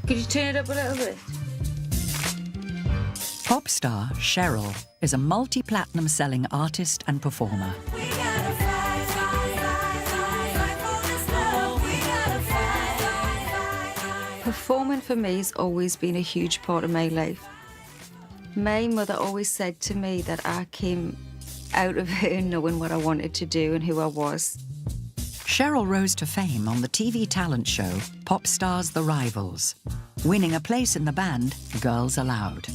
Could you turn it up a little bit? Pop star Cheryl is a multi-platinum selling artist and performer. Performing for me has always been a huge part of my life. My mother always said to me that I came out of her knowing what I wanted to do and who I was. Cheryl rose to fame on the TV talent show Pop Stars The Rivals, winning a place in the band Girls Aloud.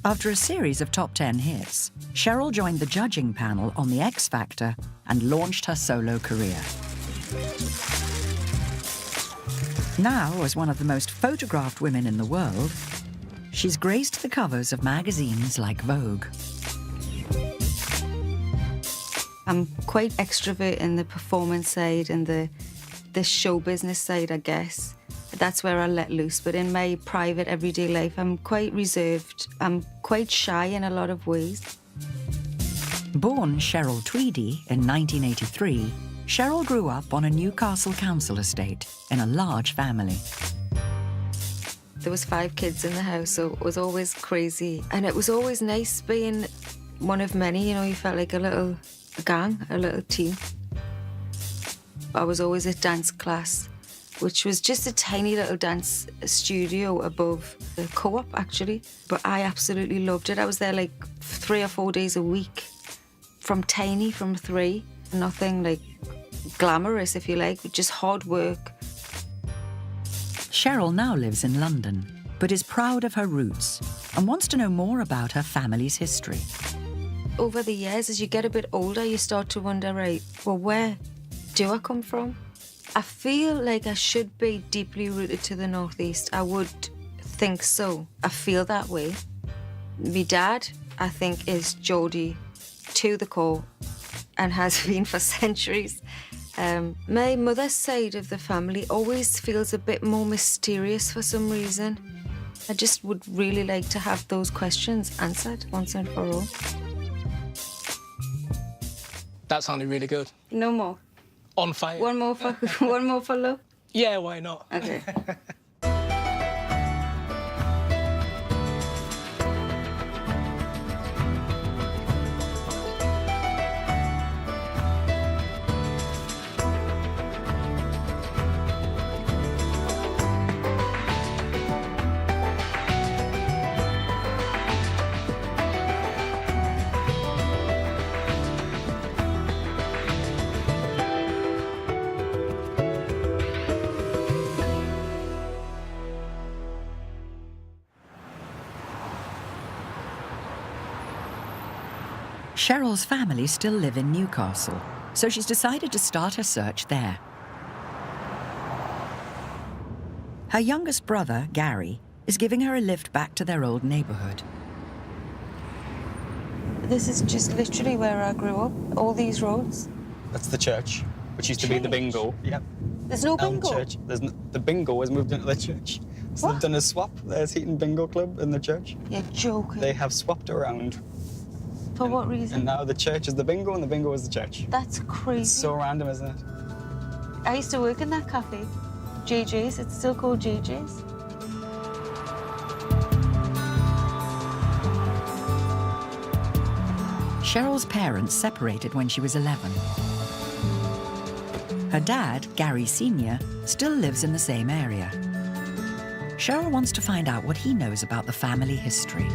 After a series of top 10 hits, Cheryl joined the judging panel on The X Factor and launched her solo career. Now, as one of the most photographed women in the world, she's graced the covers of magazines like Vogue. I'm quite extrovert in the performance side and the show business side, I guess. That's where I let loose. But in my private, everyday life, I'm quite reserved. I'm quite shy in a lot of ways. Born Cheryl Tweedy in 1983, Cheryl grew up on a Newcastle council estate in a large family. There was 5 kids in the house, so it was always crazy. And it was always nice being one of many, you know, you felt like a little gang, a little team. I was always at dance class, which was just a tiny little dance studio above the co-op, actually. But I absolutely loved it. I was there like 3 or 4 days a week, from 3. Nothing like glamorous, if you like, but just hard work. Cheryl now lives in London, but is proud of her roots and wants to know more about her family's history. Over the years, as you get a bit older, you start to wonder, right, well, where do I come from? I feel like I should be deeply rooted to the Northeast. I would think so. I feel that way. My dad, I think, is Geordie to the core and has been for centuries. My mother's side of the family always feels a bit more mysterious for some reason. I just would really like to have those questions answered once and for all. That sounded really good. No more. On fire. One more for love? Yeah, why not? Okay. Cheryl's family still live in Newcastle, so she's decided to start her search there. Her youngest brother, Gary, is giving her a lift back to their old neighbourhood. This is just literally where I grew up, all these roads. That's the church, which used to be the bingo. Yep. There's no bingo? Church. The bingo has moved into the church. So What? they've done a swap. There's Heaton Bingo Club in the church. You're joking. They have swapped around. For what reason? And now the church is the bingo and the bingo is the church. That's crazy. It's so random, isn't it? I used to work in that cafe, JJ's. It's still called JJ's. Cheryl's parents separated when she was 11. Her dad, Gary Sr., still lives in the same area. Cheryl wants to find out what he knows about the family history.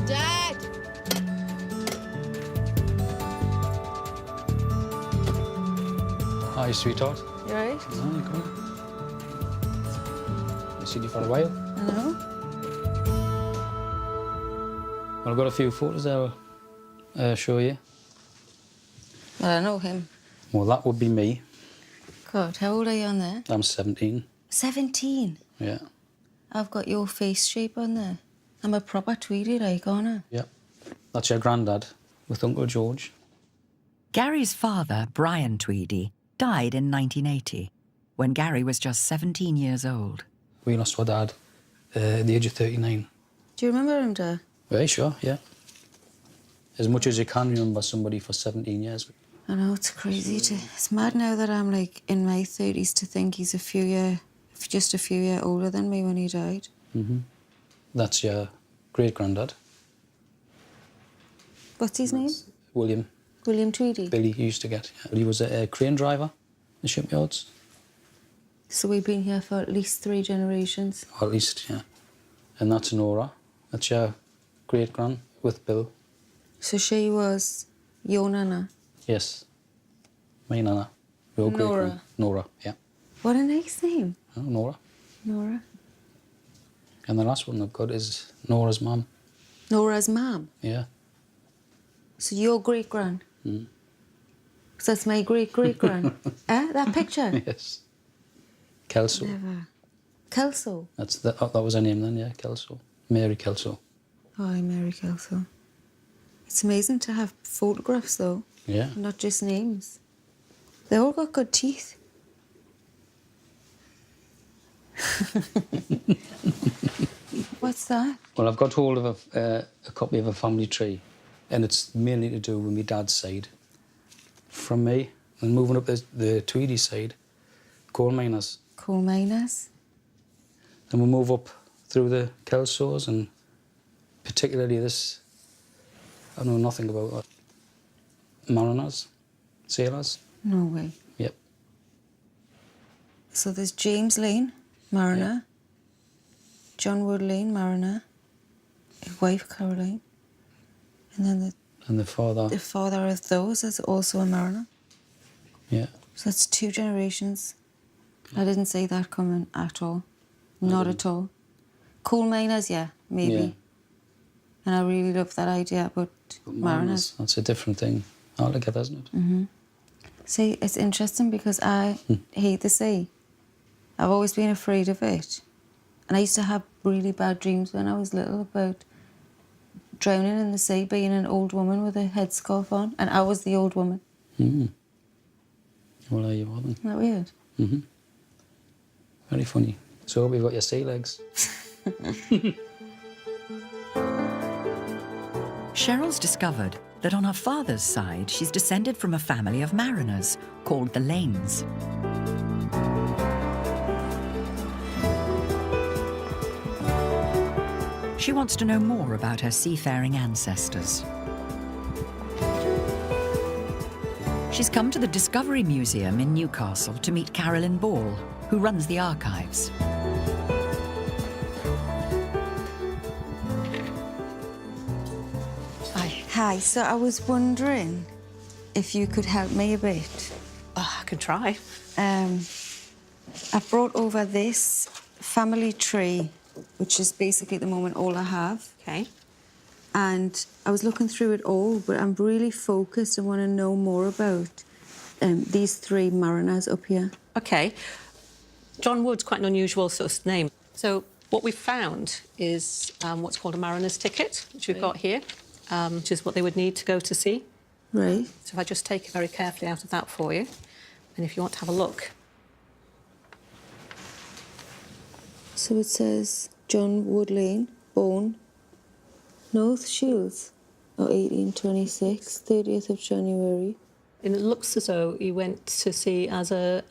Dad! Hi, sweetheart. You right? No, you come on. I've seen you for a while. I know. Well, I've got a few photos there I'll show you. Well, I know him. Well, that would be me. God, how old are you on there? I'm 17. 17? Yeah. I've got your face shape on there. I'm a proper Tweedy, like, aren't I? Yeah. That's your granddad with Uncle George. Gary's father, Brian Tweedy, died in 1980, when Gary was just 17 years old. We lost our dad at the age of 39. Do you remember him, Dad? Very sure, yeah. As much as you can remember somebody for 17 years. I know, it's crazy. It's mad now that I'm like in my 30s to think he's just a few years older than me when he died. That's your great-granddad. What's his name? William. William Tweedy. Billy used to get. He was a crane driver in shipyards. So we've been here for at least 3 generations. Or at least, yeah. And that's Nora. That's your great-gran with Bill. So she was your nana. Yes. My nana. Your Nora. great-gran. Nora, yeah. What a nice name. Oh, Nora. Nora. And the last one I've got is Nora's mum. Nora's mum. Yeah. So your great-gran. Mm. So that's my great-great-gran. That picture? Yes. Kelso. Never. Kelso. That was her name then, yeah, Kelso. Mary Kelso. Oh, Mary Kelso. It's amazing to have photographs, though. Yeah. Not just names. They all got good teeth. What's that? Well, I've got hold of a copy of a family tree, and it's mainly to do with my dad's side. From me, and moving up the Tweedy side, coal miners. Coal miners. And we move up through the Kelsos, and particularly this, I know nothing about that. Mariners, sailors. No way. Yep. So there's James Lane, mariner. John Wood Lane, mariner. His wife, Caroline. And then And the father. the father of those is also a mariner. Yeah. So that's 2 generations. I didn't see that coming at all. Not at all. Coal miners, yeah, maybe. Yeah. And I really love that idea, but mariners. That's a different thing altogether, isn't it? See, it's interesting because I hate the sea. I've always been afraid of it. And I used to have really bad dreams when I was little about drowning in the sea, being an old woman with a headscarf on, and I was the old woman. Well, there you are then. Isn't that weird? Very funny. So we've got your sea legs. Cheryl's discovered that on her father's side, she's descended from a family of mariners called the Lanes. She wants to know more about her seafaring ancestors. She's come to the Discovery Museum in Newcastle to meet Carolyn Ball, who runs the archives. Hi, so I was wondering if you could help me a bit. Oh, I can try. I brought over this family tree, which is basically at the moment all I have. Okay. And I was looking through it all, but I'm really focused. I want to know more about these 3 mariners up here. Okay. John Wood's quite an unusual sort of name. So what we've found is what's called a mariner's ticket, which we've got here, which is what they would need to go to sea. Right. So if I just take it very carefully out of that for you, and if you want to have a look. So it says John Wood Lane, born North Shields, 1826, 30th of January. And it looks as though he went to sea as a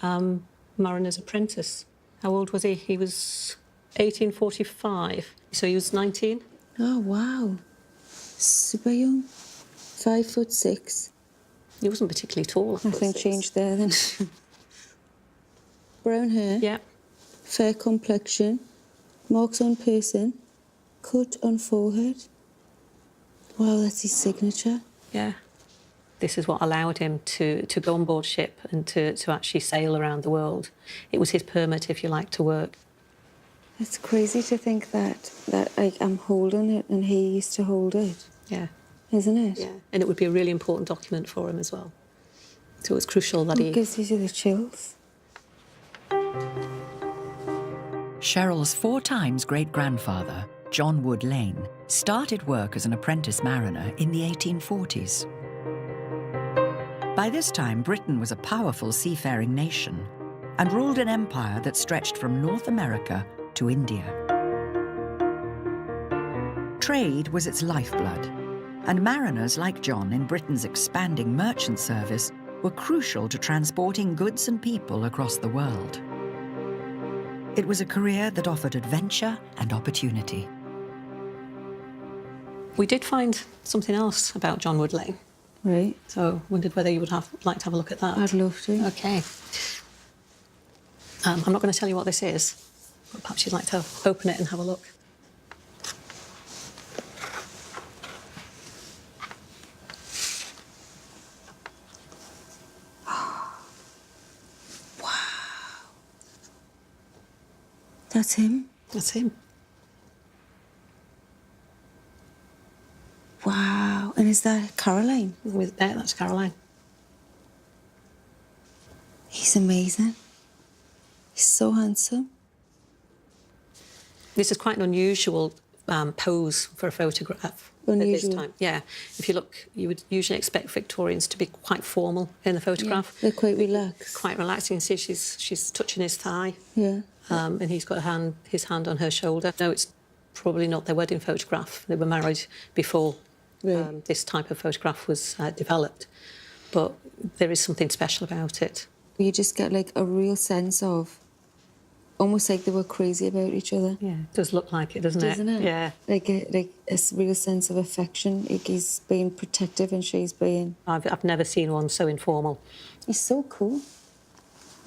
mariner's apprentice. How old was he? He was 1845, so he was 19. Oh, wow. Super young. 5'6". He wasn't particularly tall. Nothing changed there then. Brown hair. Yeah. Fair complexion. Marks on person. Cut on forehead. Wow, that's his signature. Yeah. This is what allowed him to go on board ship and to actually sail around the world. It was his permit, if you like, to work. It's crazy to think that like, I'm holding it and he used to hold it. Yeah. Isn't it? Yeah. And it would be a really important document for him as well. So it's crucial that It gives you the chills. Cheryl's 4 times great-grandfather, John Wood Lane, started work as an apprentice mariner in the 1840s. By this time, Britain was a powerful seafaring nation and ruled an empire that stretched from North America to India. Trade was its lifeblood, and mariners like John in Britain's expanding merchant service were crucial to transporting goods and people across the world. It was a career that offered adventure and opportunity. We did find something else about John Wood Lane. Right. So wondered whether you would like to have a look at that. I'd love to. OK. I'm not going to tell you what this is, but perhaps you'd like to open it and have a look. That's him? That's him. Wow. And is that Caroline? That's Caroline. He's amazing. He's so handsome. This is quite an unusual pose for a photograph Unusual. at this time. Yeah. If you look, you would usually expect Victorians to be quite formal in the photograph. They're quite relaxed. Quite relaxing. See, she's touching his thigh. Yeah. And he's got his hand on her shoulder. No, it's probably not their wedding photograph. They were married before this type of photograph was developed. But there is something special about it. You just get like a real sense of, almost like they were crazy about each other. Yeah, it does look like it, doesn't it? Doesn't it? Yeah. Like a real sense of affection. Like he's being protective and she's being... I've never seen one so informal. He's so cool.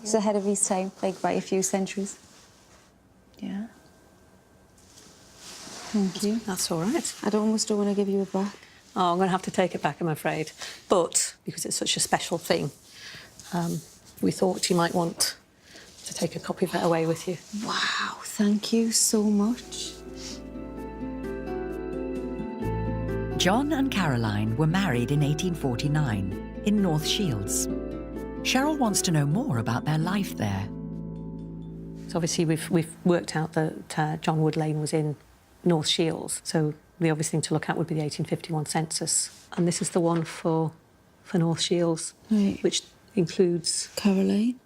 He's ahead of his time, like by a few centuries. Yeah. Thank you. That's all right. I almost don't want to give you it back. Oh, I'm going to have to take it back, I'm afraid. But because it's such a special thing, we thought you might want to take a copy of it away with you. Wow, thank you so much. John and Caroline were married in 1849 in North Shields. Cheryl wants to know more about their life there. So obviously we've worked out that John Wood Lane was in North Shields, so the obvious thing to look at would be the 1851 census. And this is the one for North Shields, Right. which includes... Caroline?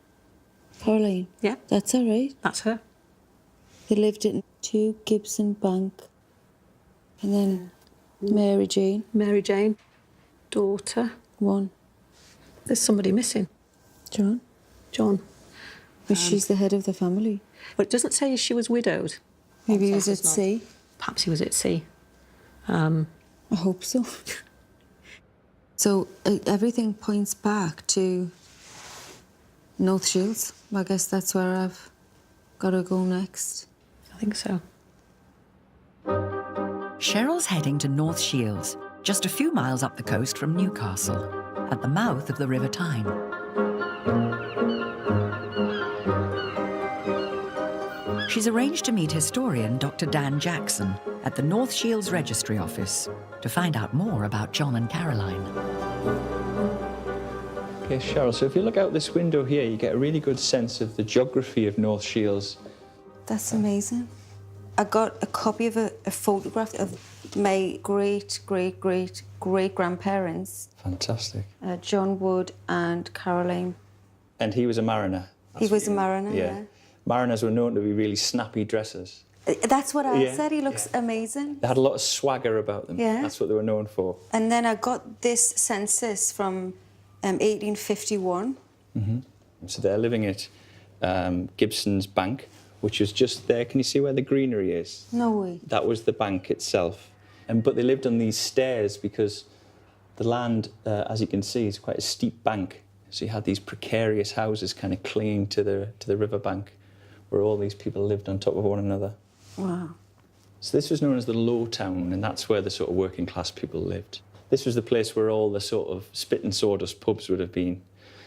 Caroline? Yeah. That's all right. That's her. They lived at 2 Gibson Bank. And then Mary Jane, Mary Jane, daughter. 1. There's somebody missing. John? John. But she's the head of the family. But it doesn't say she was widowed. Maybe he was at Census not. sea. Perhaps he was at sea. I hope so. So everything points back to North Shields. I guess that's where I've got to go next. I think so. Cheryl's heading to North Shields, just a few miles up the coast from Newcastle, at the mouth of the River Tyne. She's arranged to meet historian Dr. Dan Jackson at the North Shields Registry Office to find out more about John and Caroline. Okay, Cheryl, so if you look out this window here, you get a really good sense of the geography of North Shields. That's amazing. I got a copy of a photograph of my great-great-great-great-grandparents. Fantastic. John Wood and Caroline. And he was a mariner. He was a mariner, yeah. Mariners were known to be really snappy dressers. That's what I Yeah, said. He looks amazing. They had a lot of swagger about them. Yeah. That's what they were known for. And then I got this census from 1851. So they're living at Gibson's Bank, which is just there. Can you see where the greenery is? No way. That was the bank itself. But they lived on these stairs because the land, as you can see, is quite a steep bank. So you had these precarious houses kind of clinging to the riverbank, where all these people lived on top of one another. Wow. So this was known as the Low Town, and that's where the sort of working class people lived. This was the place where all the sort of spit and sawdust pubs would have been,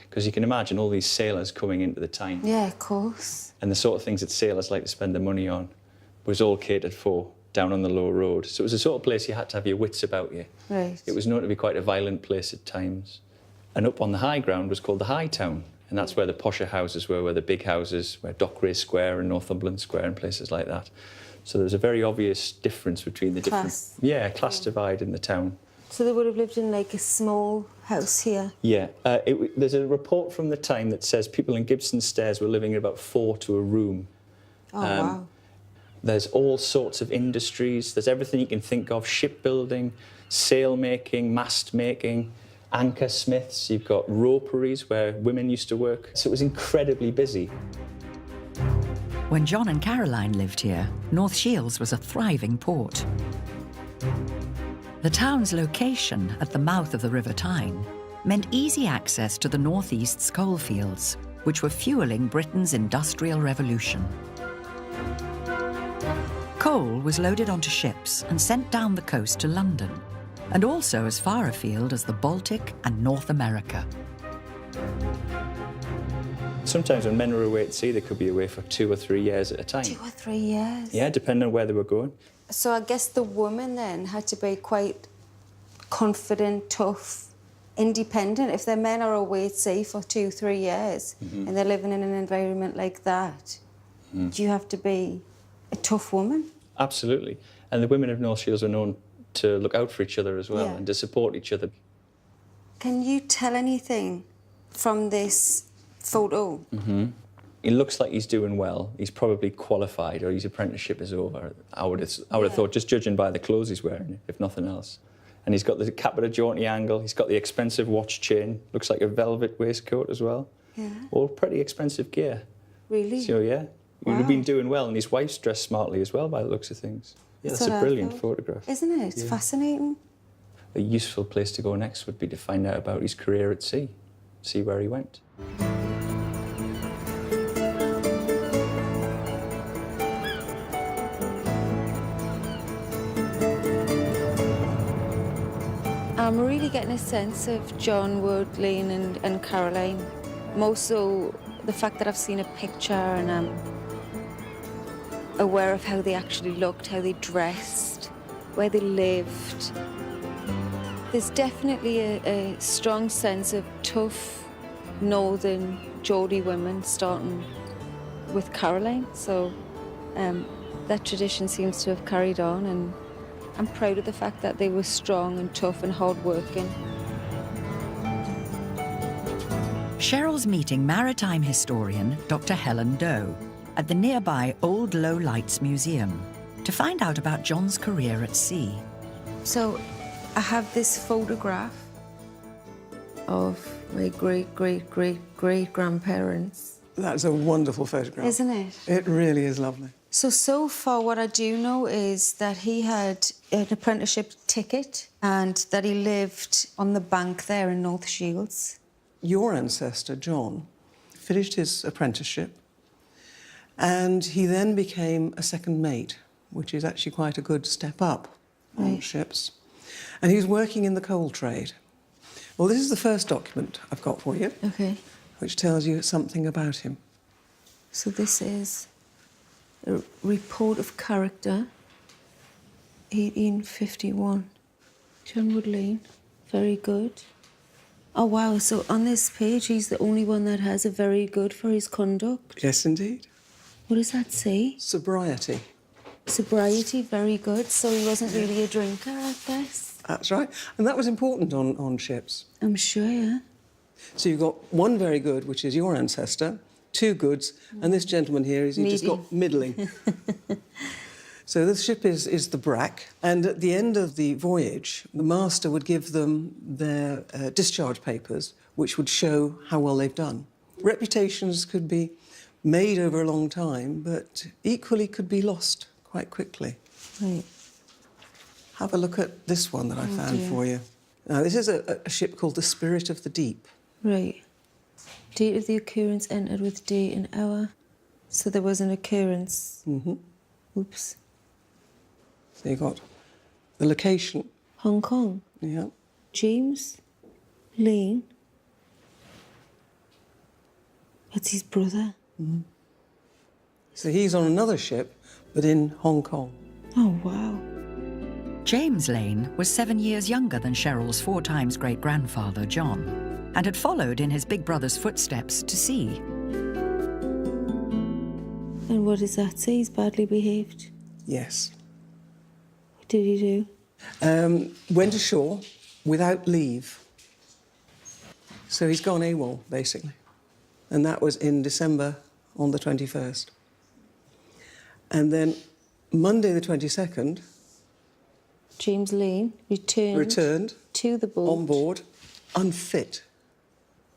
because you can imagine all these sailors coming into the Tyne. Yeah, of course. And the sort of things that sailors like to spend their money on was all catered for down on the low road. So it was the sort of place you had to have your wits about you. Right. It was known to be quite a violent place at times. And up on the high ground was called the High Town, and that's where the posher houses were the big houses, where Dockwray Square and Northumberland Square and places like that. So there's a very obvious difference between the Class. class divide in the town. So they would have lived in like a small house here. Yeah, there's a report from the time that says people in Gibson Stairs were living in about 4 to a room. Oh, wow. There's all sorts of industries. There's everything you can think of: shipbuilding, sail making, mast making, anchor smiths, you've got roperies where women used to work. So it was incredibly busy. When John and Caroline lived here, North Shields was a thriving port. The town's location at the mouth of the River Tyne meant easy access to the northeast's coalfields, which were fueling Britain's industrial revolution. Coal was loaded onto ships and sent down the coast to London, and also as far afield as the Baltic and North America. Sometimes when men were away at sea, they could be away for 2 or 3 years at a time. 2 or 3 years? Yeah, depending on where they were going. So I guess the woman then had to be quite confident, tough, independent. If their men are away at sea for 2 or 3 years and they're living in an environment like that, do you have to be a tough woman? Absolutely. And the women of North Shields were known to look out for each other as well and to support each other. Can you tell anything from this photo? He looks like he's doing well. He's probably qualified or his apprenticeship is over. I would have thought, just judging by the clothes he's wearing, if nothing else. And he's got the cap at a jaunty angle. He's got the expensive watch chain. Looks like a velvet waistcoat as well. Yeah. All pretty expensive gear. Really? So, yeah. He would have been doing well, and his wife's dressed smartly as well, by the looks of things. Yeah, that's a brilliant photograph. Isn't it? It's fascinating. A useful place to go next would be to find out about his career at sea, see where he went. I'm really getting a sense of John Wood, Lane and Caroline. More so the fact that I've seen a picture and I'm aware of how they actually looked, how they dressed, where they lived. There's definitely a strong sense of tough northern Geordie women, starting with Caroline. So that tradition seems to have carried on, and I'm proud of the fact that they were strong and tough and hardworking. Cheryl's meeting maritime historian Dr. Helen Doe at the nearby Old Low Lights Museum to find out about John's career at sea. So I have this photograph of my great-great-great-great-grandparents. That's a wonderful photograph. Isn't it? It really is lovely. So far what I do know is that he had an apprenticeship ticket and that he lived on the bank there in North Shields. Your ancestor, John, finished his apprenticeship and he then became a second mate, which is actually quite a good step up on ships. And he was working in the coal trade. Well, this is the first document I've got for you, which tells you something about him. So this is a report of character, 1851. John Wood Lane, very good. Oh, wow, so on this page, he's the only one that has a very good for his conduct. Yes, indeed. What does that say? Sobriety. Sobriety, very good. So he wasn't really a drinker, I guess. That's right. And that was important on ships. I'm sure, yeah. So you've got one very good, which is your ancestor, 2 goods, and this gentleman here, he's just got middling. So the ship is the Brack, and at the end of the voyage, the master would give them their discharge papers, which would show how well they've done. Reputations could be made over a long time, but equally could be lost quite quickly. Right. Have a look at this one that I found for you. Now, this is a ship called the Spirit of the Deep. Right. Date of the occurrence entered with date and hour. So there was an occurrence. Oops. So you got the location. Hong Kong. Yeah. James Lane. That's his brother. So he's on another ship, but in Hong Kong. Oh, wow. James Lane was 7 years younger than Cheryl's 4 times great-grandfather, John, and had followed in his big brother's footsteps to sea. And what does that say? He's badly behaved? Yes. What did he do? Went ashore without leave. So he's gone AWOL, basically. And that was in December on the 21st. And then Monday the 22nd... James Lane returned Returned. to the boat. On board. unfit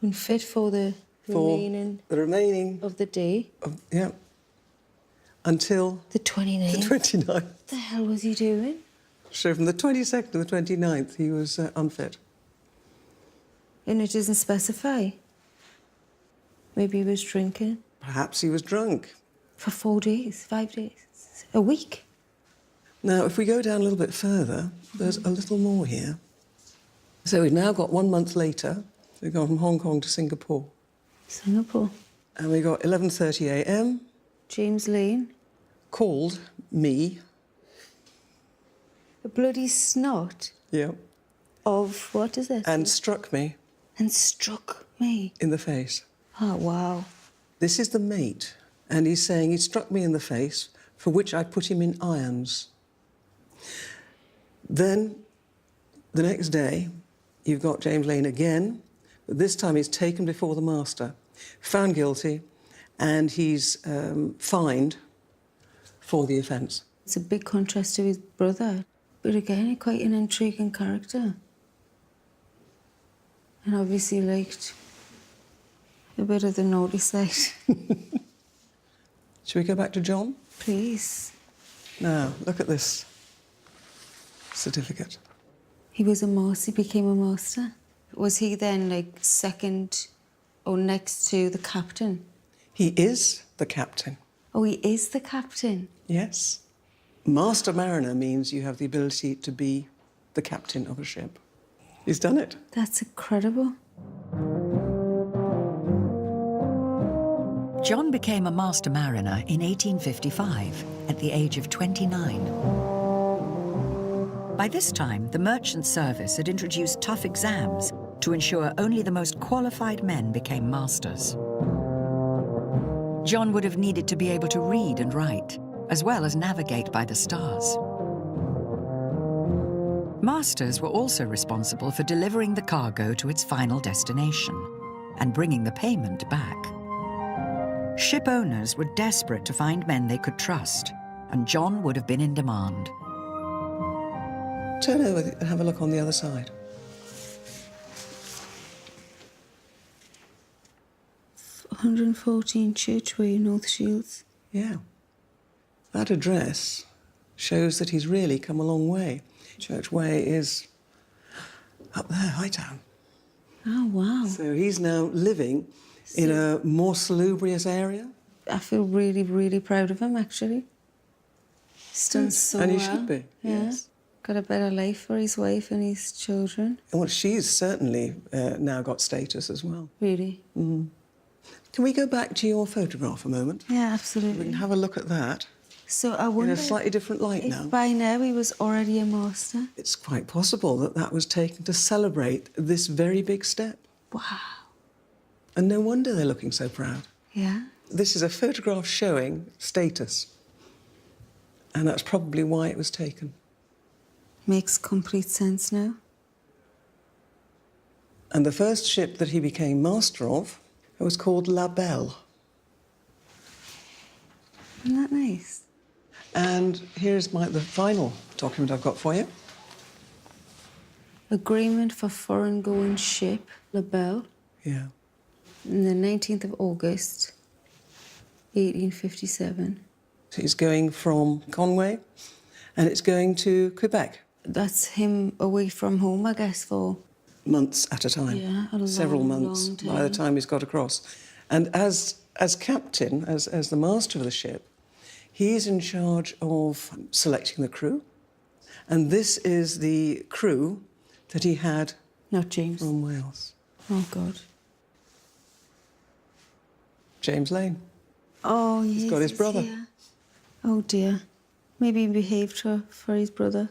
Unfit for the for remaining the remaining of the day. yeah, until The 29th. the 29th. What the hell was he doing? So from the 22nd to the 29th, he was unfit. And it doesn't specify. Maybe he was drinking Perhaps he was drunk. for 4 days, 5 days, a week. Now, if we go down a little bit further, there's a little more here. So we've now got 1 month later. We've gone from Hong Kong to Singapore. Singapore. And we got 11:30 a.m. James Lane. Called me. A bloody snot Yeah. of, what is it? And struck me And struck me. in the face. Oh, wow. This is the mate. And he's saying he struck me in the face, for which I put him in irons. Then, the next day, you've got James Lane again, but this time he's taken before the master, found guilty, and he's fined for the offence. It's a big contrast to his brother, but again, quite an intriguing character. And obviously liked a bit of the naughty side. Shall we go back to John? Please. Now, look at this certificate. He was a master, he became a master. Was he then like second or next to the captain? He is the captain. Oh, he is the captain. Yes. Master mariner means you have the ability to be the captain of a ship. He's done it. That's incredible. John became a master mariner in 1855 at the age of 29. By this time, the merchant service had introduced tough exams to ensure only the most qualified men became masters. John would have needed to be able to read and write, as well as navigate by the stars. Masters were also responsible for delivering the cargo to its final destination and bringing the payment back. Ship owners were desperate to find men they could trust, and John would have been in demand. Turn over and have a look on the other side. $114 Churchway, North Shields. Yeah. That address shows that he's really come a long way. Church Way is up there, Hightown. Oh, wow. So he's now living in a more salubrious area. I feel really, really proud of him, actually. He's done so And he well. should be, Yeah. yes. Got a better life for his wife and his children. Well, she's certainly now got status as well. Really. Can we go back to your photograph a moment? Yeah, We absolutely. can have a look at that So I in wonder a slightly different light if now. by now he was already a master. It's quite possible that that was taken to celebrate this very big step. Wow. And no wonder they're looking so proud. Yeah. This is a photograph showing status. And that's probably why it was taken. Makes complete sense now. And the first ship that he became master of was called La Belle. Isn't that nice? And here's the final document I've got for you. Agreement for foreign going ship, La Belle, Yeah. on the 19th of August, 1857. So it's going from Conway and it's going to Quebec. That's him away from home, I guess, for... Months at a time. Yeah, a Several long, months long by the time. time he's got across. And as captain, as the master of the ship, he's in charge of selecting the crew. And this is the crew that he had Not James. from Wales. Oh, God. James Lane. Oh, yes. He's got his brother. here. Oh, dear. Maybe he behaved for his brother.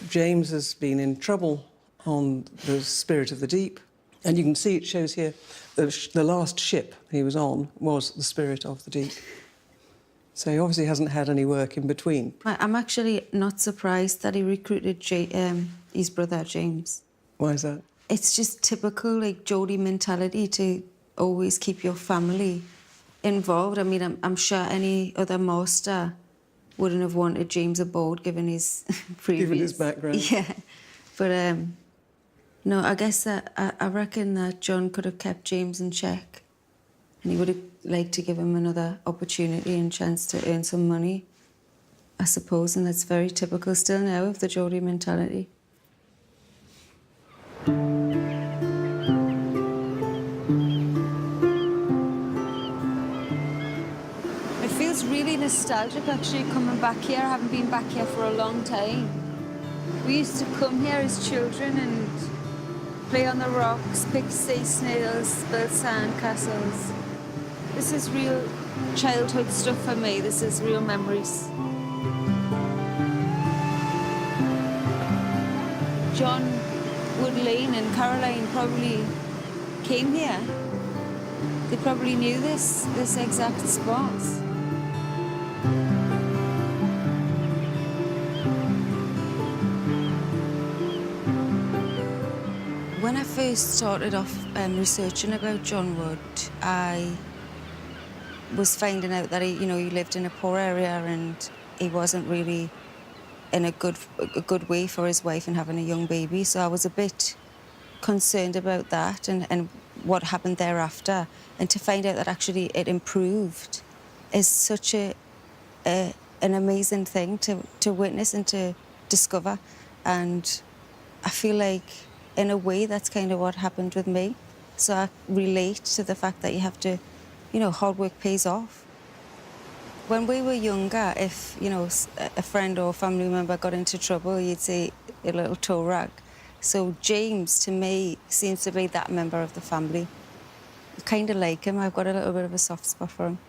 James has been in trouble on the Spirit of the Deep. And you can see it shows here the last ship he was on was the Spirit of the Deep. So he obviously hasn't had any work in between. I'm actually not surprised that he recruited his brother, James. Why is that? It's just typical, like, Geordie mentality to always keep your family involved. I mean, I'm sure any other master wouldn't have wanted James aboard, given his previous... Given his background. Yeah. But, No, I guess that I reckon that John could have kept James in check, and he would have liked to give him another opportunity and chance to earn some money, I suppose, and that's very typical still now of the Geordie mentality. It feels really nostalgic actually coming back here. I haven't been back here for a long time. We used to come here as children and play on the rocks, pick sea snails, build sand castles. This is real childhood stuff for me. This is real memories. John Wood Lane and Caroline probably came here. They probably knew this exact spot. When I first started off researching about John Wood, I was finding out that he lived in a poor area and he wasn't really in a good way for his wife and having a young baby. So I was a bit concerned about that and what happened thereafter. And to find out that actually it improved is such an amazing thing to witness and to discover. And I feel like, in a way, that's kind of what happened with me. So I relate to the fact that you have to, hard work pays off. When we were younger, if, a friend or family member got into trouble, you'd see a little tow rag. So James, to me, seems to be that member of the family. I kind of like him. I've got a little bit of a soft spot for him.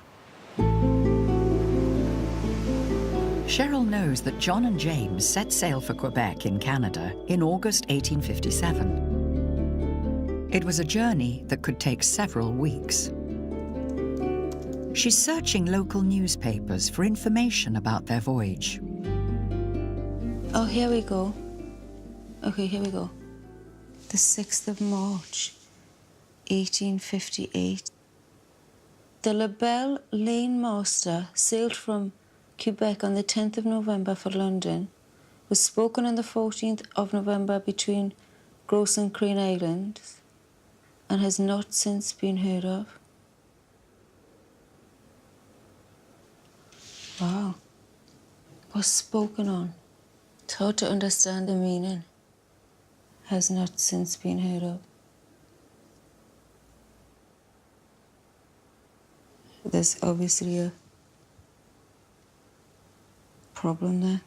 Cheryl knows that John and James set sail for Quebec in Canada in August 1857. It was a journey that could take several weeks. She's searching local newspapers for information about their voyage. Oh, here we go. Okay, here we go. The 6th of March, 1858. The La Belle Lane Master sailed from Quebec on the 10th of November for London, was spoken on the 14th of November between Gross and Crane Islands, and has not since been heard of. Wow. Was spoken on. It's hard to understand the meaning. Has not since been heard of. There's obviously a problem there.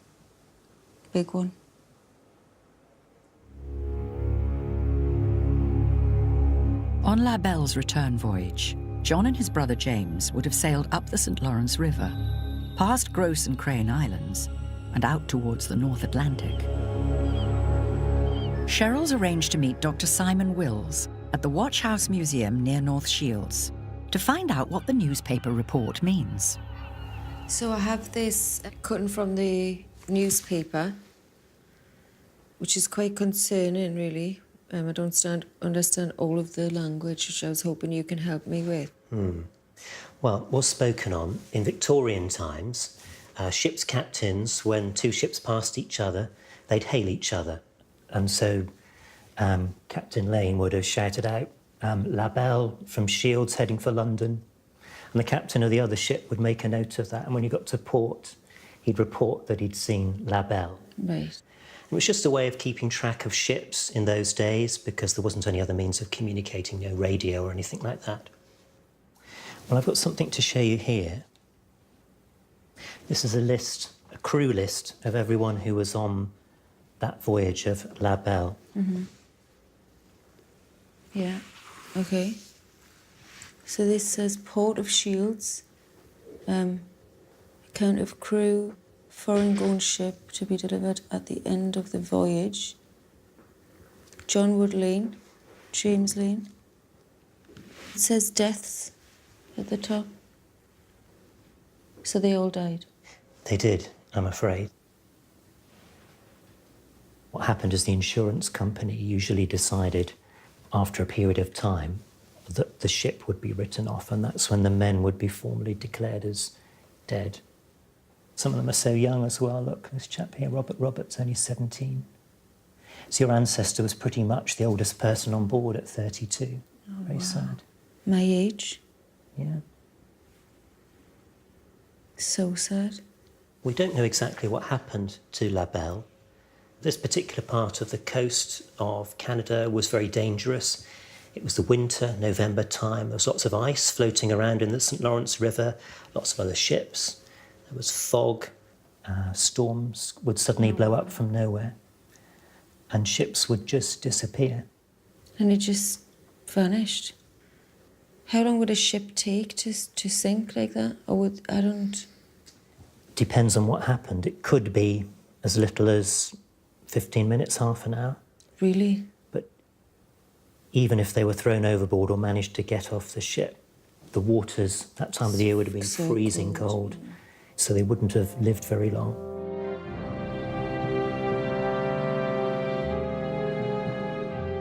Big one. On La Belle's return voyage, John and his brother James would have sailed up the St. Lawrence River, past Gross and Crane Islands, and out towards the North Atlantic. Cheryl's arranged to meet Dr. Simon Wills at the Watch House Museum near North Shields to find out what the newspaper report means. So I have this cutting from the newspaper, which is quite concerning, really. I don't understand all of the language, which I was hoping you can help me with. Well, what's spoken on in Victorian times, ships' captains, when two ships passed each other, they'd hail each other. And so Captain Lane would have shouted out, La Belle from Shields heading for London. And the captain of the other ship would make a note of that. And when he got to port, he'd report that he'd seen La Belle. Right. It was just a way of keeping track of ships in those days because there wasn't any other means of communicating, no radio or anything like that. Well, I've got something to show you here. This is a list, a crew list of everyone who was on that voyage of La Belle. Mm-hmm. Yeah, okay. So this says Port of Shields, account of crew, foreign-going ship to be delivered at the end of the voyage. John Wood Lane, James Lane. It says deaths at the top. So they all died? They did, I'm afraid. What happened is the insurance company usually decided after a period of time that the ship would be written off, and that's when the men would be formally declared as dead. Some of them are so young as well. Look, this chap here, Robert Roberts, only 17. So your ancestor was pretty much the oldest person on board at 32. Very sad. My age. Yeah. So sad. We don't know exactly what happened to La Belle. This particular part of the coast of Canada was very dangerous. It was the winter, November time. There was lots of ice floating around in the St. Lawrence River, lots of other ships. There was fog. Storms would suddenly blow up from nowhere. And ships would just disappear. And it just vanished. How long would a ship take to sink like that? Or would, I don't... Depends on what happened. It could be as little as 15 minutes, half an hour. Really? But even if they were thrown overboard or managed to get off the ship, the waters that time of the year would have been So freezing cold, so they wouldn't have lived very long.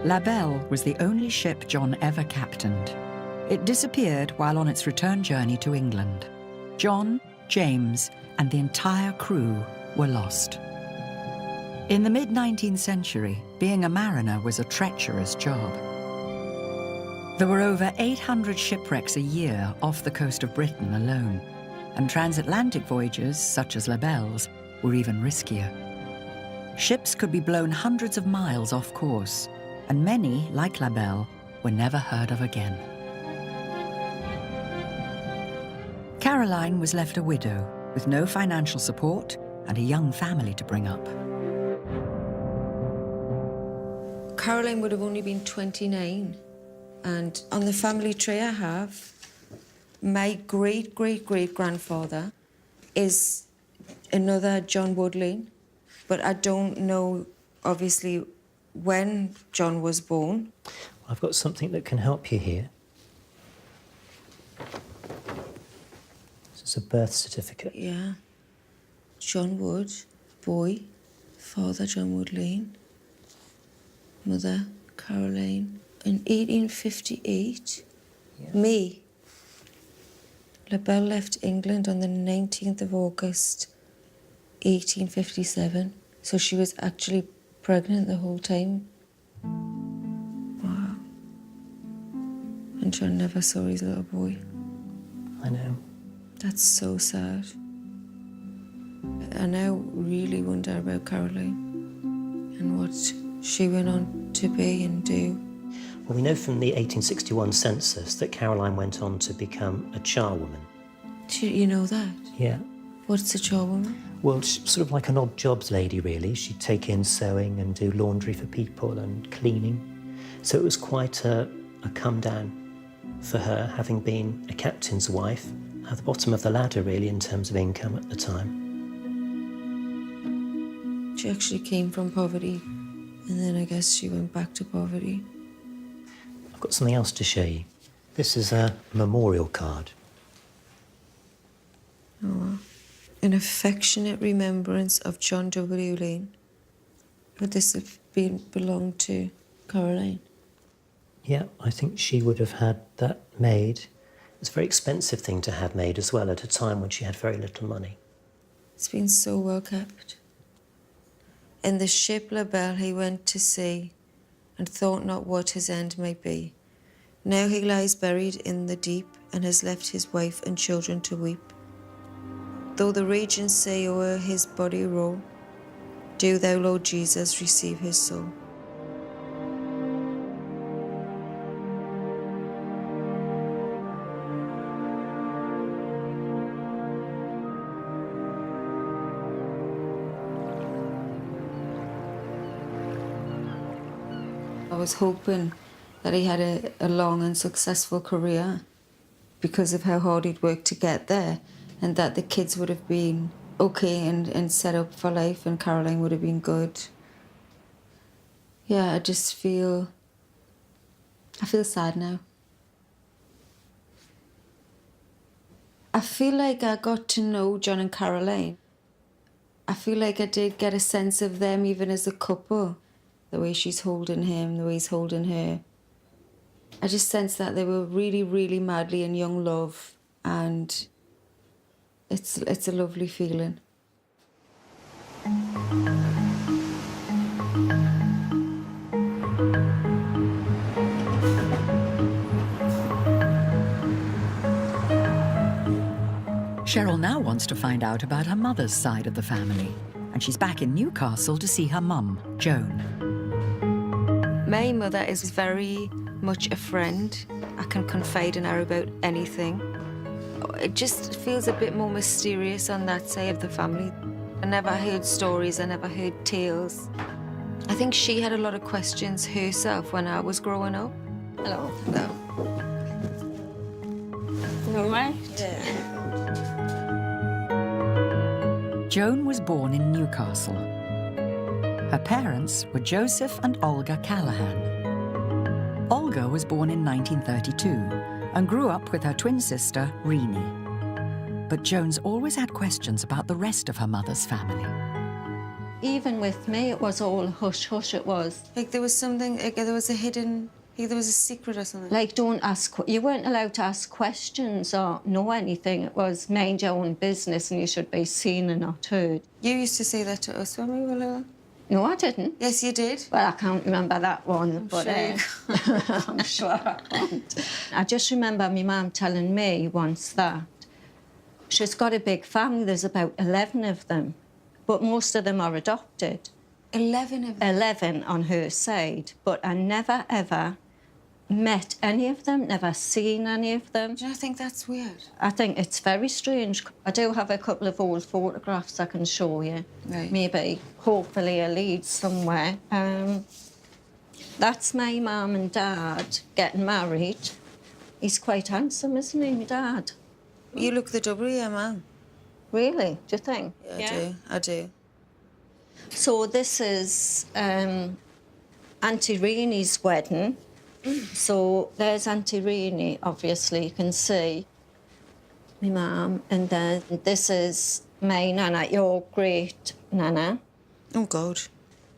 La Belle was the only ship John ever captained. It disappeared while on its return journey to England. John, James, and the entire crew were lost. In the mid-19th century, being a mariner was a treacherous job. There were over 800 shipwrecks a year off the coast of Britain alone, and transatlantic voyages, such as La Belle's, were even riskier. Ships could be blown hundreds of miles off course, and many, like La Belle, were never heard of again. Caroline was left a widow, with no financial support and a young family to bring up. Caroline would have only been 29. And on the family tree I have, my great-great-great-grandfather is another John Wood Lane. But I don't know, obviously, when John was born. I've got something that can help you here. This is a birth certificate. Yeah. John Wood, boy, father John Wood Lane, mother Caroline. In 1858, me, La Belle left England on the 19th of August, 1857. So she was actually pregnant the whole time. Wow. And John never saw his little boy. I know. That's so sad. I now really wonder about Caroline and what she went on to be and do. Well, we know from the 1861 census that Caroline went on to become a charwoman. You know that? Yeah. What's a charwoman? Well, she's sort of like an odd jobs lady, really. She'd take in sewing and do laundry for people and cleaning. So it was quite a come down for her, having been a captain's wife, at the bottom of the ladder, really, in terms of income at the time. She actually came from poverty, and then I guess she went back to poverty. I've got something else to show you. This is a memorial card. Oh, an affectionate remembrance of John W. Lane. Would this have belonged to Caroline? Yeah, I think she would have had that made. It's a very expensive thing to have made as well at a time when she had very little money. It's been so well kept. In the ship La Belle he went to sea, and thought not what his end might be. Now he lies buried in the deep, and has left his wife and children to weep. Though the raging sea o'er his body roll, do thou, Lord Jesus, receive his soul. I was hoping that he had a long and successful career because of how hard he'd worked to get there, and that the kids would have been okay and set up for life, and Caroline would have been good. Yeah, I feel sad now. I feel like I got to know John and Caroline. I feel like I did get a sense of them even as a couple. The way she's holding him, the way he's holding her. I just sense that they were really, really madly in young love, and it's a lovely feeling. Cheryl now wants to find out about her mother's side of the family, and she's back in Newcastle to see her mum, Joan. My mother is very much a friend. I can confide in her about anything. It just feels a bit more mysterious on that side of the family. I never heard stories, I never heard tales. I think she had a lot of questions herself when I was growing up. Hello. Hello. All right? Joan was born in Newcastle. Her parents were Joseph and Olga Callahan. Olga was born in 1932 and grew up with her twin sister, Renee. But Joan's always had questions about the rest of her mother's family. Even with me, it was all hush-hush, it was. Like there was something, like there was a hidden, like there was a secret or something. Like, don't ask, you weren't allowed to ask questions or know anything. It was mind your own business and you should be seen and not heard. You used to say that to us when we were little. No, I didn't. Yes, you did. Well, I can't remember that one, but I'm sure I can't. I just remember my mum telling me once that she's got a big family. There's about 11 of them, but most of them are adopted. 11 of them? 11 on her side, but I never, ever met any of them, never seen any of them. Do you not think that's weird? I think it's very strange. I do have a couple of old photographs I can show you. Right. Maybe, hopefully, a lead somewhere. That's my mum and dad getting married. He's quite handsome, isn't he, my dad? You look the double, yeah, man. Really? Do you think? Yeah, I do. So this is Auntie Renee's wedding. So there's Auntie Renee, obviously, you can see. My mum. And then this is my nana, your great nana. Oh, God.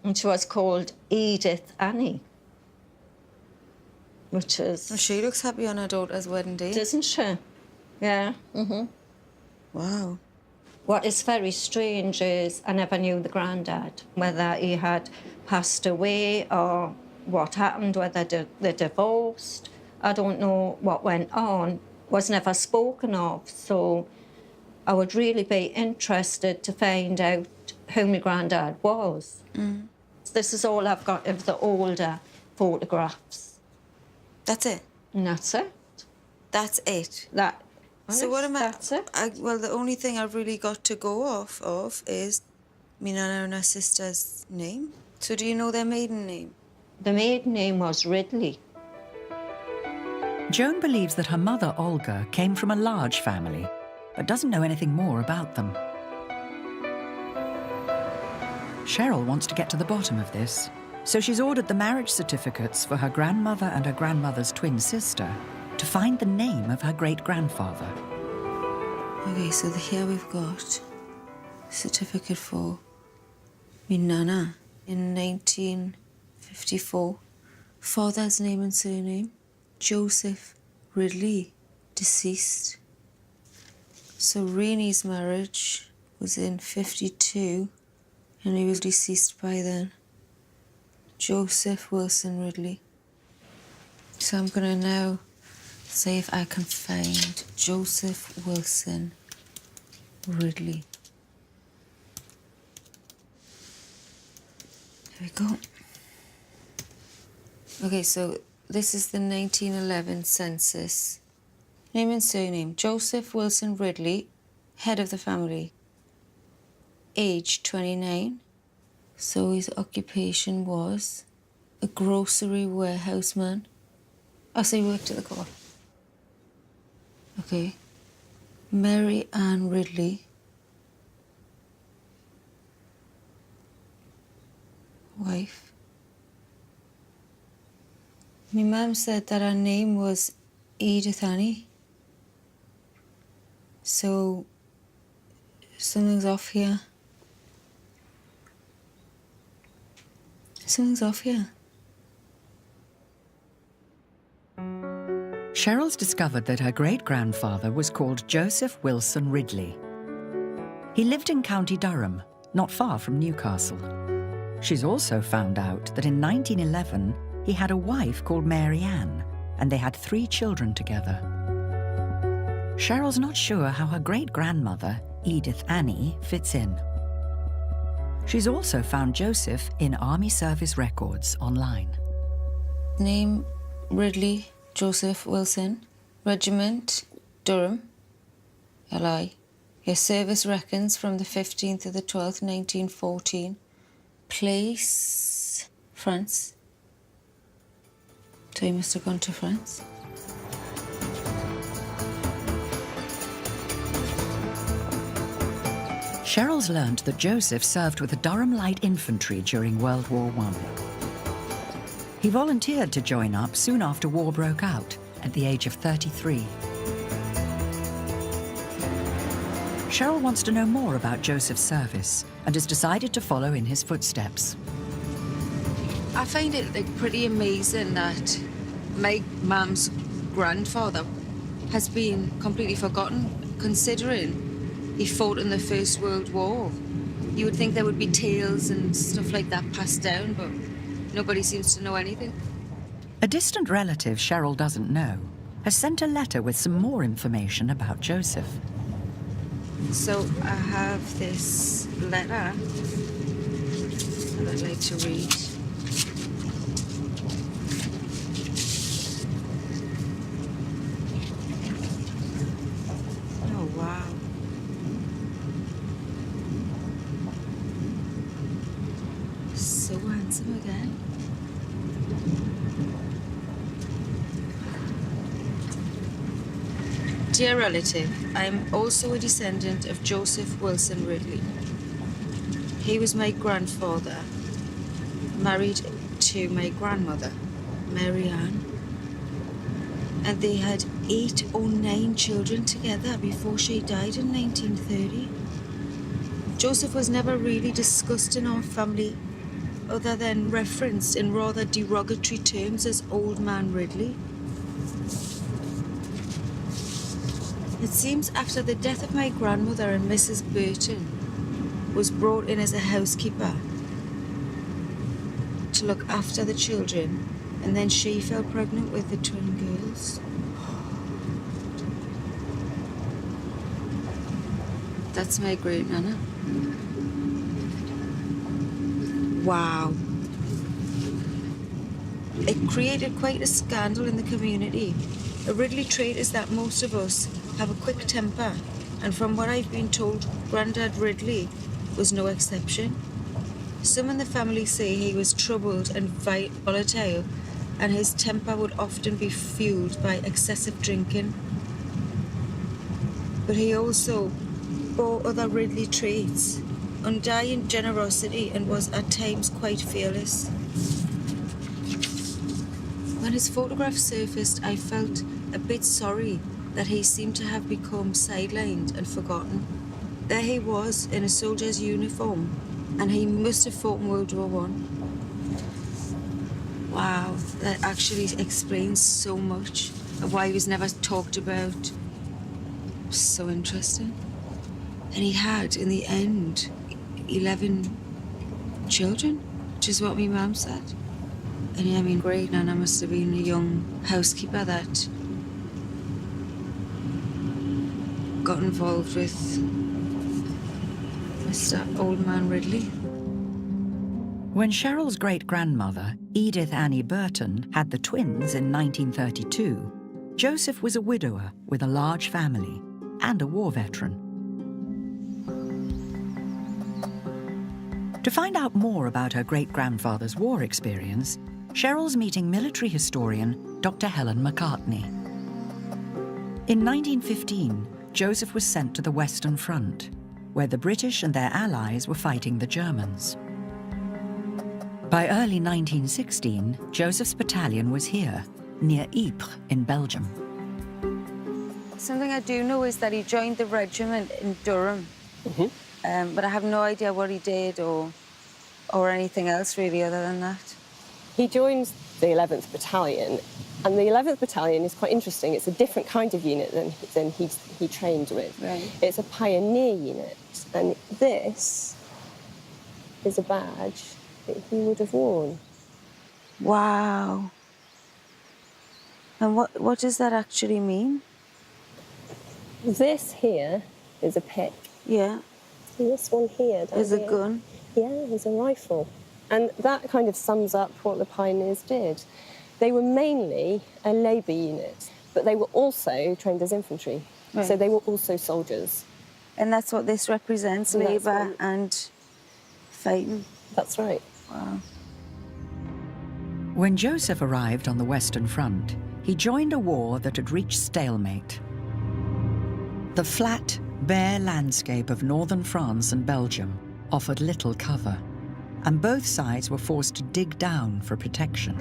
And she was called Edith Annie. Which is... Well, she looks happy on her daughter's wedding day. Doesn't she? Yeah. Wow. What is very strange is I never knew the granddad, whether he had passed away or what happened, whether they divorced. I don't know what went on. Was never spoken of, so I would really be interested to find out who my granddad was. This is all I've got of the older photographs. That's it? And that's it. That's it? That. So what am I... That's it. Well, the only thing I've really got to go off of is me nana and her sister's name. So do you know their maiden name? The maiden name was Ridley. Joan believes that her mother, Olga, came from a large family, but doesn't know anything more about them. Cheryl wants to get to the bottom of this, so she's ordered the marriage certificates for her grandmother and her grandmother's twin sister to find the name of her great-grandfather. Okay, so here we've got certificate for me nana in 1954. Father's name and surname, Joseph Ridley, deceased. So Renee's marriage was in 52 and he was deceased by then. Joseph Wilson Ridley. So I'm gonna now see if I can find Joseph Wilson Ridley. There we go. Okay, so this is the 1911 census. Name and surname, Joseph Wilson Ridley, head of the family. Age 29. So his occupation was a grocery warehouseman. Oh, so he worked at the co-op. Okay. Mary Ann Ridley. Wife. My mum said that her name was Edith Annie. So something's off here. Something's off here. Cheryl's discovered that her great-grandfather was called Joseph Wilson Ridley. He lived in County Durham, not far from Newcastle. She's also found out that in 1911, he had a wife called Mary Ann, and they had 3 children together. Cheryl's not sure how her great-grandmother, Edith Annie, fits in. She's also found Joseph in Army Service records online. Name, Ridley Joseph Wilson. Regiment, Durham, LI. Your service reckons from the 15th to the 12th, 1914. Place, France. So he must have gone to France. Cheryl's learned that Joseph served with the Durham Light Infantry during World War I. He volunteered to join up soon after war broke out, at the age of 33. Cheryl wants to know more about Joseph's service and has decided to follow in his footsteps. I find it pretty amazing that my mum's grandfather has been completely forgotten, considering he fought in the First World War. You would think there would be tales and stuff like that passed down, but nobody seems to know anything. A distant relative Cheryl doesn't know has sent a letter with some more information about Joseph. So I have this letter that I'd like to read. Oh, wow. So handsome again. Dear relative, I am also a descendant of Joseph Wilson Ridley. He was my grandfather, married to my grandmother, Mary Ann, and they had 8 or 9 children together before she died in 1930. Joseph was never really discussed in our family other than referenced in rather derogatory terms as Old Man Ridley. It seems after the death of my grandmother and Mrs. Burton was brought in as a housekeeper to look after the children, and then she fell pregnant with the twin girls. That's my great nana. Wow. It created quite a scandal in the community. A Ridley trait is that most of us have a quick temper, and from what I've been told, Grandad Ridley was no exception. Some in the family say he was troubled and volatile, and his temper would often be fueled by excessive drinking. But he also bore other Ridley traits, undying generosity, and was at times quite fearless. When his photograph surfaced, I felt a bit sorry that he seemed to have become sidelined and forgotten. There he was in a soldier's uniform, and he must have fought in World War I. Wow, that actually explains so much of why he was never talked about. So interesting. And he had, in the end, 11 children, which is what my mum said. And yeah, I mean, great nana must have been a young housekeeper that got involved with Mr. Old Man Ridley. When Cheryl's great-grandmother, Edith Annie Burton, had the twins in 1932, Joseph was a widower with a large family and a war veteran. To find out more about her great-grandfather's war experience, Cheryl's meeting military historian Dr. Helen McCartney. In 1915, Joseph was sent to the Western Front, where the British and their allies were fighting the Germans. By early 1916, Joseph's battalion was here, near Ypres in Belgium. Something I do know is that he joined the regiment in Durham, but I have no idea what he did or anything else really other than that. He joins the 11th Battalion, and the 11th Battalion is quite interesting. It's a different kind of unit than he trained with. Right. It's a pioneer unit, and this is a badge that he would have worn. Wow. And what does that actually mean? This here is a pick. Yeah. And this one here, down There's a here, gun. Yeah, there's a rifle. And that kind of sums up what the pioneers did. They were mainly a labour unit, but they were also trained as infantry. Right. So they were also soldiers. And that's what this represents, And that's labour what- and fighting. That's right. Wow. When Joseph arrived on the Western Front, he joined a war that had reached stalemate. The flat, bare landscape of northern France and Belgium offered little cover, and both sides were forced to dig down for protection.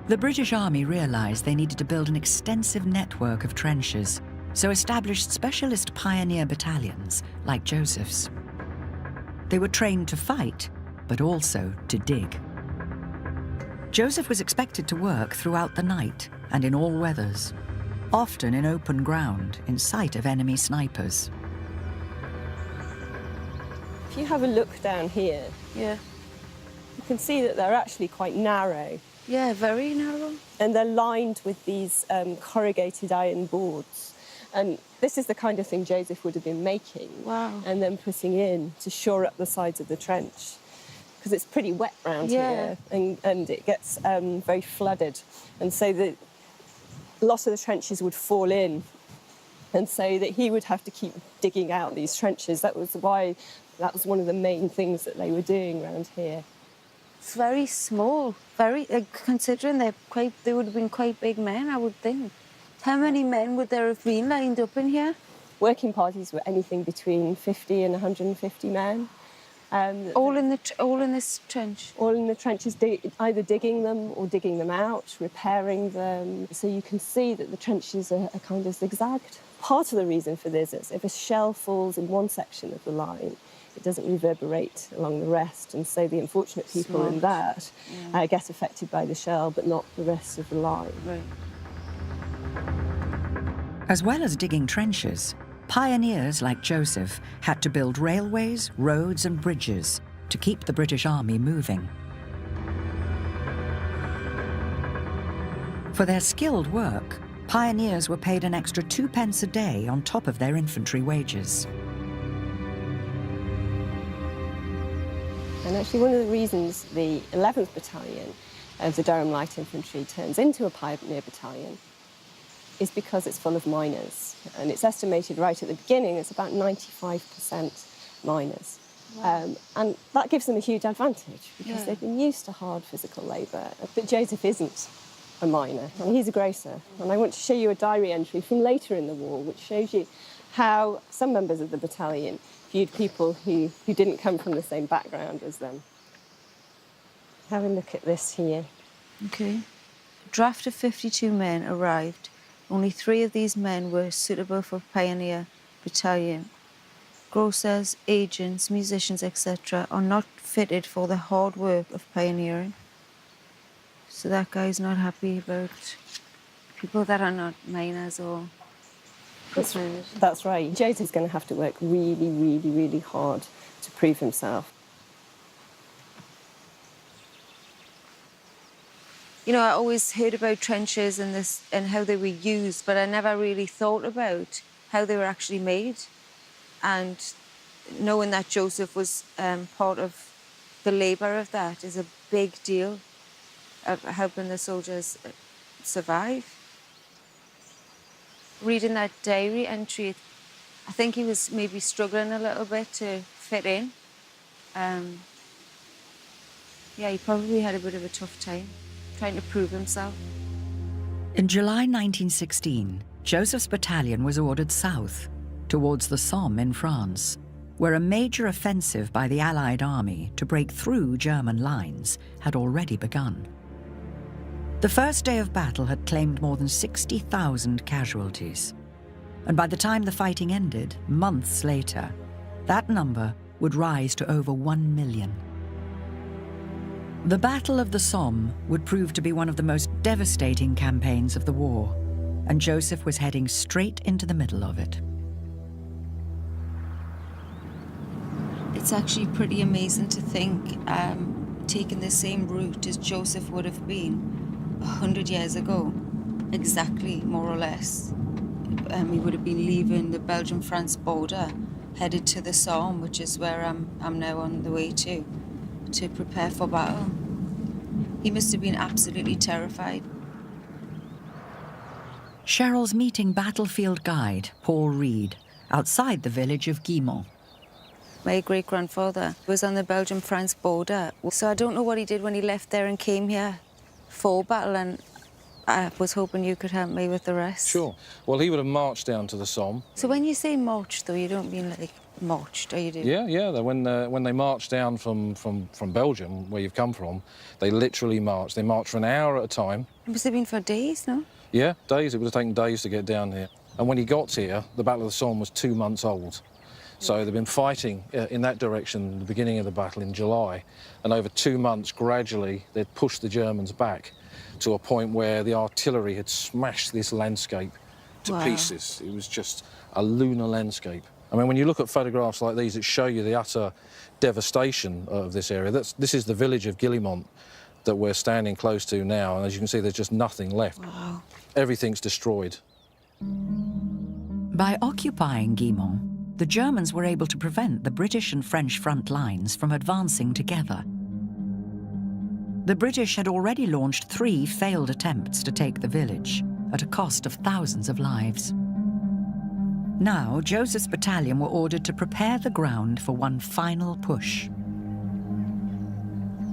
The British Army realised they needed to build an extensive network of trenches, so established specialist pioneer battalions like Joseph's. They were trained to fight, but also to dig. Joseph was expected to work throughout the night and in all weathers, often in open ground, in sight of enemy snipers. If you have a look down here, Yeah. you can see that they're actually quite narrow. Yeah, very narrow. And they're lined with these corrugated iron boards. And this is the kind of thing Joseph would have been making. Wow. And then putting in to shore up the sides of the trench. Because it's pretty wet round Yeah. here and it gets very flooded. And so a lot of the trenches would fall in. And so that he would have to keep digging out these trenches. That was one of the main things that they were doing around here. It's very small, very, considering they would have been quite big men, I would think. How many men would there have been lined up in here? Working parties were anything between 50 and 150 men. All in this trench? All in the trenches, either digging them or digging them out, repairing them. So you can see that the trenches are kind of zigzagged. Part of the reason for this is if a shell falls in one section of the line, it doesn't reverberate along the rest, and so the unfortunate people in that get affected by the shell, but not the rest of the line. Right. As well as digging trenches, pioneers like Joseph had to build railways, roads and bridges to keep the British Army moving. For their skilled work, pioneers were paid an extra 2 pence a day on top of their infantry wages. And actually one of the reasons the 11th Battalion of the Durham Light Infantry turns into a pioneer battalion is because it's full of miners. And it's estimated right at the beginning it's about 95% miners. Wow. And that gives them a huge advantage because they've been used to hard physical labour. But Joseph isn't a miner, and he's a grocer. And I want to show you a diary entry from later in the war, which shows you how some members of the battalion viewed people who didn't come from the same background as them. Have a look at this here. Okay. A draft of 52 men arrived. Only 3 of these men were suitable for pioneer battalion. Grocers, agents, musicians, etc. are not fitted for the hard work of pioneering. So that guy's not happy about people that are not miners or... That's right. Joseph's going to have to work really, really, really hard to prove himself. You know, I always heard about trenches and how they were used, but I never really thought about how they were actually made. And knowing that Joseph was part of the labour of that is a big deal of helping the soldiers survive. Reading that diary entry, I think he was maybe struggling a little bit to fit in. Yeah, he probably had a bit of a tough time trying to prove himself. In July 1916, Joseph's battalion was ordered south, towards the Somme in France, where a major offensive by the Allied army to break through German lines had already begun. The first day of battle had claimed more than 60,000 casualties, and by the time the fighting ended, months later, that number would rise to over 1 million. The Battle of the Somme would prove to be one of the most devastating campaigns of the war, and Joseph was heading straight into the middle of it. It's actually pretty amazing to think taking the same route as Joseph would have been 100 years ago, exactly, more or less, he would have been leaving the Belgium-France border, headed to the Somme, which is where I'm now on the way to prepare for battle. He must have been absolutely terrified. Cheryl's meeting battlefield guide, Paul Reed, outside the village of Guillemont. My great-grandfather was on the Belgium-France border, so I don't know what he did when he left there and came here for battle, and I was hoping you could help me with the rest. Sure. Well, he would have marched down to the Somme. So when you say marched, though, you don't mean like marched, or you do? Yeah. When they marched down from Belgium, where you've come from, they literally marched. They marched for an hour at a time. It must have been for days, no? Yeah, days. It would have taken days to get down here. And when he got here, the Battle of the Somme was 2 months old. So they've been fighting in that direction, the beginning of the battle in July, and over 2 months, gradually, they'd pushed the Germans back to a point where the artillery had smashed this landscape to pieces. It was just a lunar landscape. I mean, when you look at photographs like these that show you the utter devastation of this area, this is the village of Guillemont that we're standing close to now, and as you can see, there's just nothing left. Wow. Everything's destroyed. By occupying Guillemont, the Germans were able to prevent the British and French front lines from advancing together. The British had already launched 3 failed attempts to take the village, at a cost of thousands of lives. Now, Joseph's battalion were ordered to prepare the ground for one final push.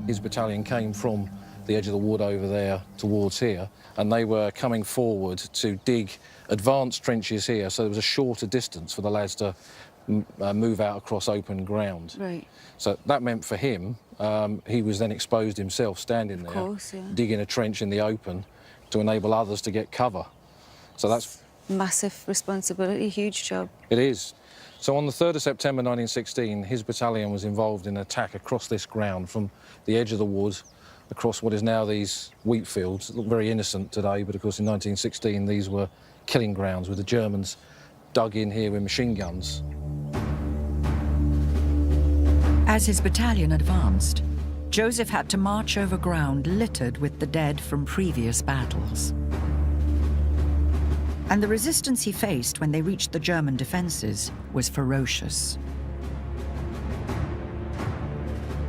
His battalion came from the edge of the wood over there towards here, and they were coming forward to dig advanced trenches here, so there was a shorter distance for the lads to move out across open ground. Right. So that meant for him, he was then exposed himself, standing there, of course, yeah. digging a trench in the open to enable others to get cover. So that's... Massive responsibility, huge job. It is. So on the 3rd of September 1916, his battalion was involved in an attack across this ground from the edge of the wood across what is now these wheat fields. They look very innocent today, but of course in 1916 these were killing grounds with the Germans dug in here with machine guns. As his battalion advanced, Joseph had to march over ground littered with the dead from previous battles. And the resistance he faced when they reached the German defences was ferocious.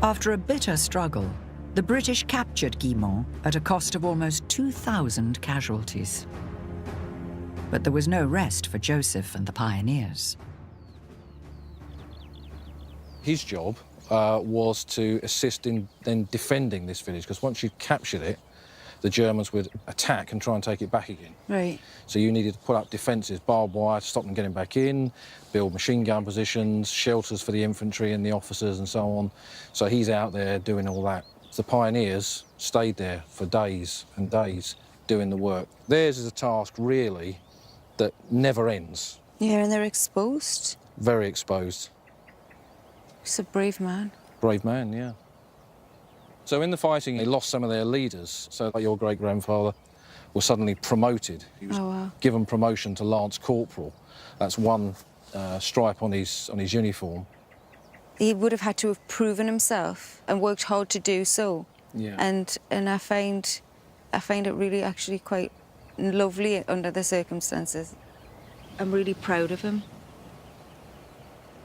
After a bitter struggle, the British captured Guillemont at a cost of almost 2,000 casualties. But there was no rest for Joseph and the pioneers. His job was to assist in then defending this village, because once you captured it, the Germans would attack and try and take it back again. Right. So you needed to put up defences, barbed wire to stop them getting back in, build machine gun positions, shelters for the infantry and the officers and so on. So he's out there doing all that. The pioneers stayed there for days and days doing the work. Theirs is a task, really, that never ends. Yeah, and they're exposed. Very exposed. He's a brave man. Brave man, yeah. So in the fighting, they lost some of their leaders. So your great-grandfather was suddenly promoted. He was given promotion to Lance Corporal. That's one stripe on his uniform. He would have had to have proven himself and worked hard to do so. Yeah. And I find it really actually quite lovely under the circumstances. I'm really proud of him.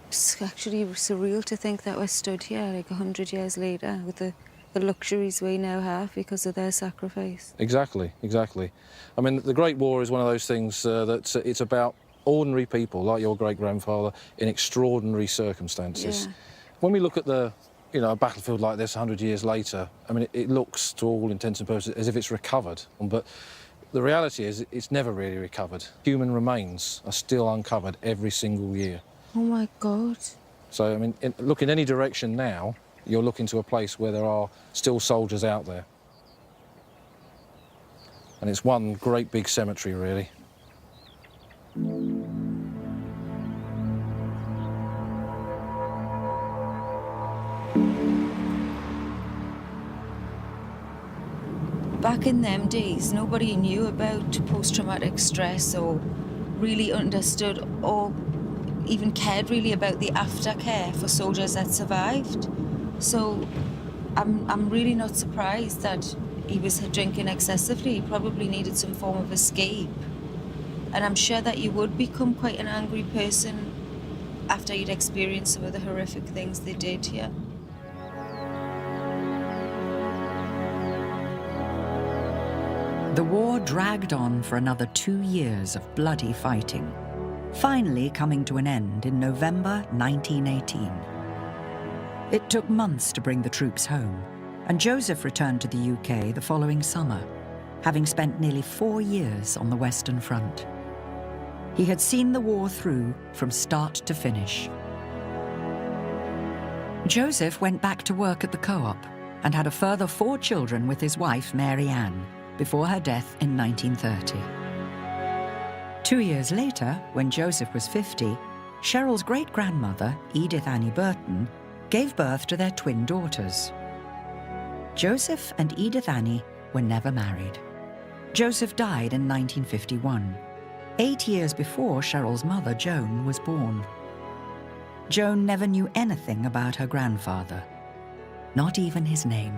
It's actually surreal to think that we're stood here like 100 years later with the luxuries we now have because of their sacrifice. Exactly, exactly. I mean, the Great War is one of those things that it's about ordinary people like your great-grandfather in extraordinary circumstances. Yeah. When we look at a battlefield like this 100 years later, I mean, it looks, to all intents and purposes, as if it's recovered. But the reality is it's never really recovered. Human remains are still uncovered every single year. Oh, my God. So, I mean, look in any direction now, you're looking to a place where there are still soldiers out there. And it's one great big cemetery, really. Back in them days, nobody knew about post-traumatic stress or really understood or even cared really about the aftercare for soldiers that survived. So I'm really not surprised that he was drinking excessively. He probably needed some form of escape. And I'm sure that you would become quite an angry person after you'd experienced some of the horrific things they did here. The war dragged on for another 2 years of bloody fighting, finally coming to an end in November 1918. It took months to bring the troops home, and Joseph returned to the UK the following summer, having spent nearly 4 years on the Western Front. He had seen the war through from start to finish. Joseph went back to work at the co-op and had a further 4 children with his wife, Mary Ann, before her death in 1930. 2 years later, when Joseph was 50, Cheryl's great-grandmother, Edith Annie Burton, gave birth to their twin daughters. Joseph and Edith Annie were never married. Joseph died in 1951, 8 years before Cheryl's mother, Joan, was born. Joan never knew anything about her grandfather, not even his name.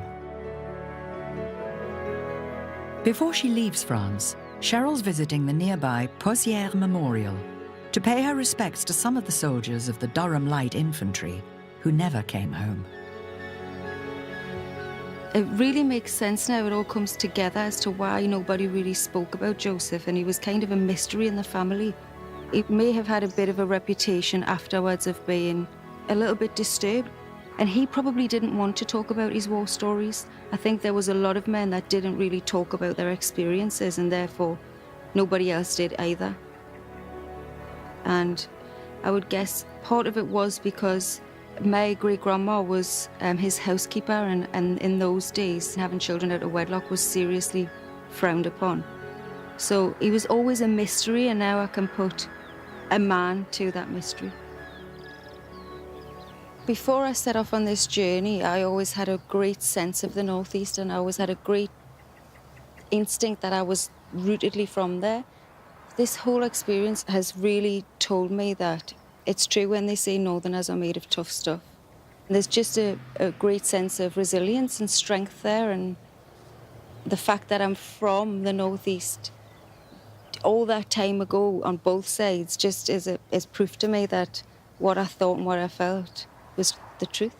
Before she leaves France, Cheryl's visiting the nearby Pozières Memorial to pay her respects to some of the soldiers of the Durham Light Infantry who never came home. It really makes sense now. It all comes together as to why nobody really spoke about Joseph, and he was kind of a mystery in the family. He may have had a bit of a reputation afterwards of being a little bit disturbed, and he probably didn't want to talk about his war stories. I think there was a lot of men that didn't really talk about their experiences, and therefore nobody else did either. And I would guess part of it was because my great-grandma was his housekeeper, and in those days, having children out of wedlock was seriously frowned upon. So he was always a mystery, and now I can put a man to that mystery. Before I set off on this journey, I always had a great sense of the Northeast, and I always had a great instinct that I was rootedly from there. This whole experience has really told me that it's true when they say Northerners are made of tough stuff. There's just a great sense of resilience and strength there, and the fact that I'm from the Northeast all that time ago on both sides just is proof to me that what I thought and what I felt was the truth.